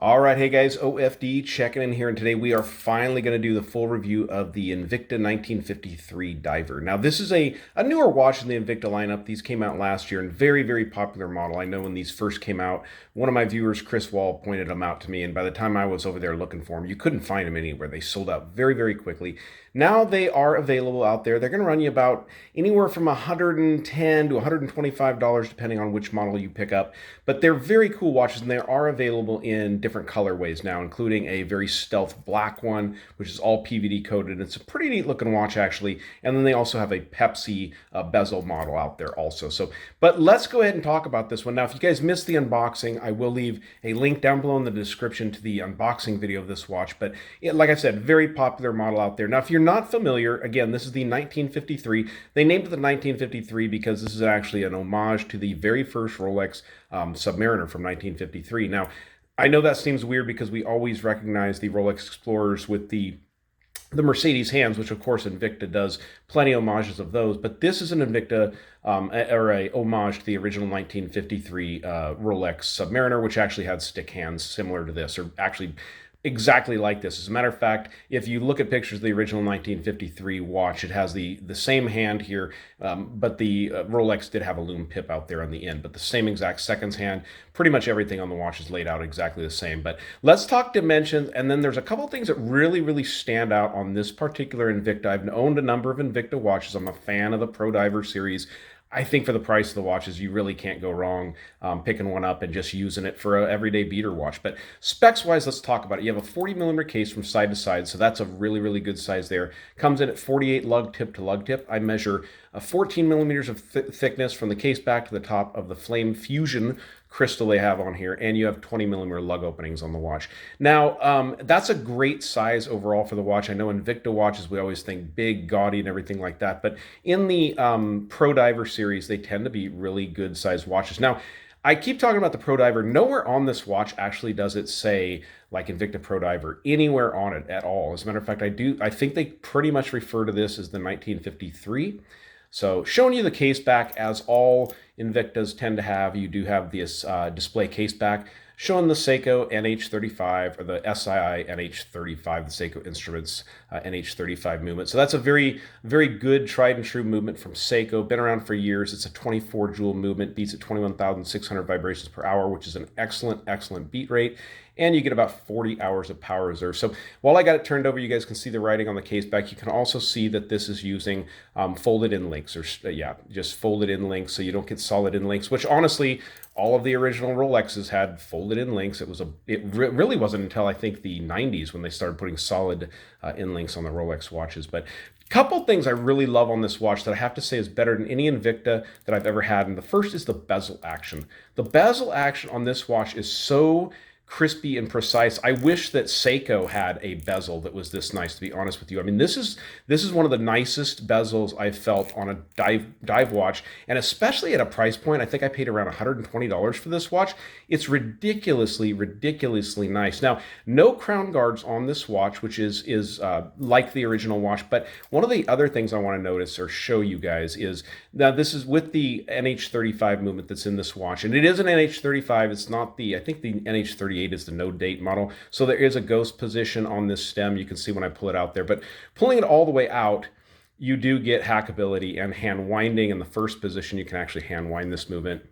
All right, hey guys, OFD checking in here, and today we are finally going to do the full review of the Invicta 1953 Diver. Now, this is a newer watch in the Invicta lineup. These came out last year and very popular model. I know when these first came out, one of my viewers, Chris Wall, pointed them out to me, and by the time I was over there looking for them, you couldn't find them anywhere. They sold out very quickly. Now they are available out there. They're going to run you about anywhere from $110 to $125 depending on which model you pick up. But they're very cool watches, and they are available in different colorways now, including a very stealth black one, which is all PVD coated. It's a pretty neat looking watch, actually. And then they also have a Pepsi bezel model out there also. But let's go ahead and talk about this one. Now, if you guys missed the unboxing, I will leave a link down below in the description to the unboxing video of this watch. But like I said, very popular model out there. Now, if you're not familiar, again, this is the 1953. They named it the 1953 because this is actually an homage to the very first Rolex Submariner from 1953. Now, I know that seems weird because we always recognize the Rolex Explorers with the Mercedes hands, which of course Invicta does plenty of homages of those, but this is an Invicta or a homage to the original 1953 Rolex Submariner, which actually had stick hands similar to this, or actually exactly like this. As a matter of fact, if you look at pictures of the original 1953 watch, it has the same hand here, but the Rolex did have a lume pip out there on the end, but the same exact seconds hand. Pretty much everything on the watch is laid out exactly the same. But let's talk dimensions, and then there's a couple of things that really stand out on this particular Invicta. I've owned a number of Invicta watches. I'm a fan of the Pro Diver series. I think for the price of the watches, you really can't go wrong picking one up and just using it for an everyday beater watch. But specs-wise, let's talk about it. You have a 40mm case from side to side, so that's a really good size there. Comes in at 48 lug tip to lug tip. I measure 14mm of thickness from the case back to the top of the Flame Fusion crystal they have on here, and you have 20mm lug openings on the watch. Now, that's a great size overall for the watch. I know Invicta watches, we always think big, gaudy, and everything like that, but in the Pro Diver series, they tend to be really good sized watches. Now, I keep talking about the Pro Diver. Nowhere on this watch actually does it say like Invicta Pro Diver anywhere on it at all. As a matter of fact, I think they pretty much refer to this as the 1953. So showing you the case back, as all Invictas tend to have, you do have this display case back showing the Seiko NH35 or the SII NH35, the Seiko Instruments NH35 movement. So that's a very good tried and true movement from Seiko. Been around for years. It's a 24 joule movement, beats at 21,600 vibrations per hour, which is an excellent beat rate. And you get about 40 hours of power reserve. So while I got it turned over, you guys can see the writing on the case back. You can also see that this is using folded in links, or just folded in links, so you don't get solid in links, which honestly, all of the original Rolexes had folded in links. It really wasn't until I think the 90s when they started putting solid in links on the Rolex watches. But couple things I really love on this watch that I have to say is better than any Invicta that I've ever had. And the first is the bezel action. The bezel action on this watch is so crispy and precise. I wish that Seiko had a bezel that was this nice, to be honest with you. I mean, this is one of the nicest bezels I've felt on a dive watch, and especially at a price point. I think I paid around $120 for this watch. It's ridiculously nice. Now, no crown guards on this watch, which is like the original watch, but one of the other things I want to notice or show you guys is, now this is with the NH35 movement that's in this watch, and it is an NH35. It's not I think the NH38 is the no date model. So there is a ghost position on this stem. You can see when I pull it out there, but pulling it all the way out, you do get hackability and hand winding. In the first position, you can actually hand wind this movement.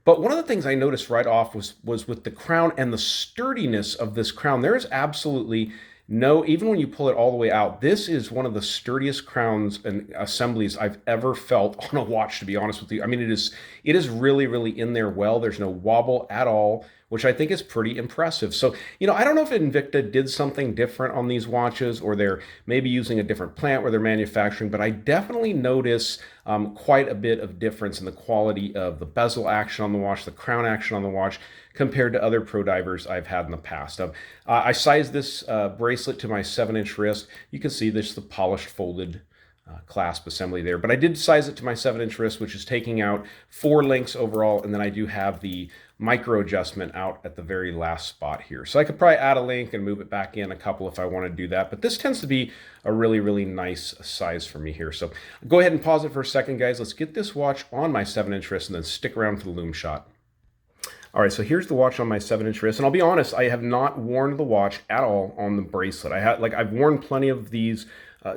But one of the things I noticed right off was with the crown and the sturdiness of this crown. There is absolutely no, even when you pull it all the way out, this is one of the sturdiest crowns and assemblies I've ever felt on a watch, to be honest with you. I mean, it is really in there well. There's no wobble at all, which I think is pretty impressive. So, I don't know if Invicta did something different on these watches, or they're maybe using a different plant where they're manufacturing, but I definitely notice quite a bit of difference in the quality of the bezel action on the watch, the crown action on the watch, compared to other Pro Divers I've had in the past. I sized this bracelet to my 7-inch wrist. You can see this, the polished folded clasp assembly there, but I did size it to my 7-inch wrist, which is taking out 4 links overall, and then I do have the micro adjustment out at the very last spot here. So I could probably add a link and move it back in a couple if I want to do that, but this tends to be a really nice size for me here. So go ahead and pause it for a second, guys. Let's get this watch on my 7-inch wrist and then stick around for the lume shot. All right, so here's the watch on my 7-inch wrist, and I'll be honest, I have not worn the watch at all on the bracelet. I've worn plenty of these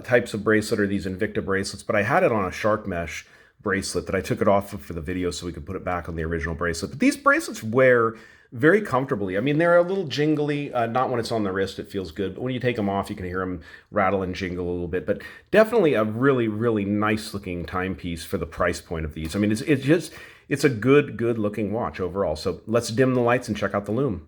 types of bracelet or these Invicta bracelets, but I had it on a shark mesh bracelet that I took it off of for the video so we could put it back on the original bracelet. But these bracelets wear very comfortably. I mean, they're a little jingly, not when it's on the wrist, it feels good, but when you take them off, you can hear them rattle and jingle a little bit. But definitely a really, really nice looking timepiece for the price point of these. I mean, it's a good looking watch overall. So let's dim the lights and check out the lume.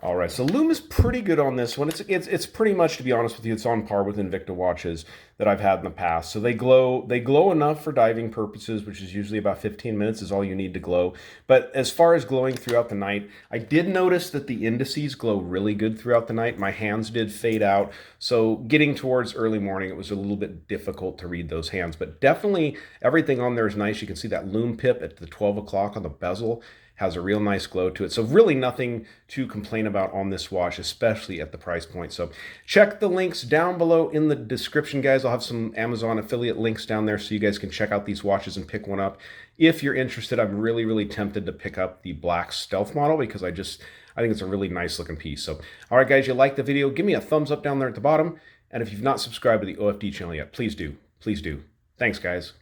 All right, so lume is pretty good on this one. It's pretty much, to be honest with you, it's on par with Invicta watches that I've had in the past. So they glow enough for diving purposes, which is usually about 15 minutes is all you need to glow. But as far as glowing throughout the night, I did notice that the indices glow really good throughout the night. My hands did fade out, so getting towards early morning, it was a little bit difficult to read those hands. But definitely everything on there is nice. You can see that lume pip at the 12 o'clock on the bezel has a real nice glow to it. So really nothing to complain about on this watch, especially at the price point. So check the links down below in the description, guys. I'll have some Amazon affiliate links down there so you guys can check out these watches and pick one up. If you're interested, I'm really, really tempted to pick up the black stealth model because I think it's a really nice looking piece. So, all right, guys, you like the video, give me a thumbs up down there at the bottom. And if you've not subscribed to the OFD channel yet, please do. Please do. Thanks, guys.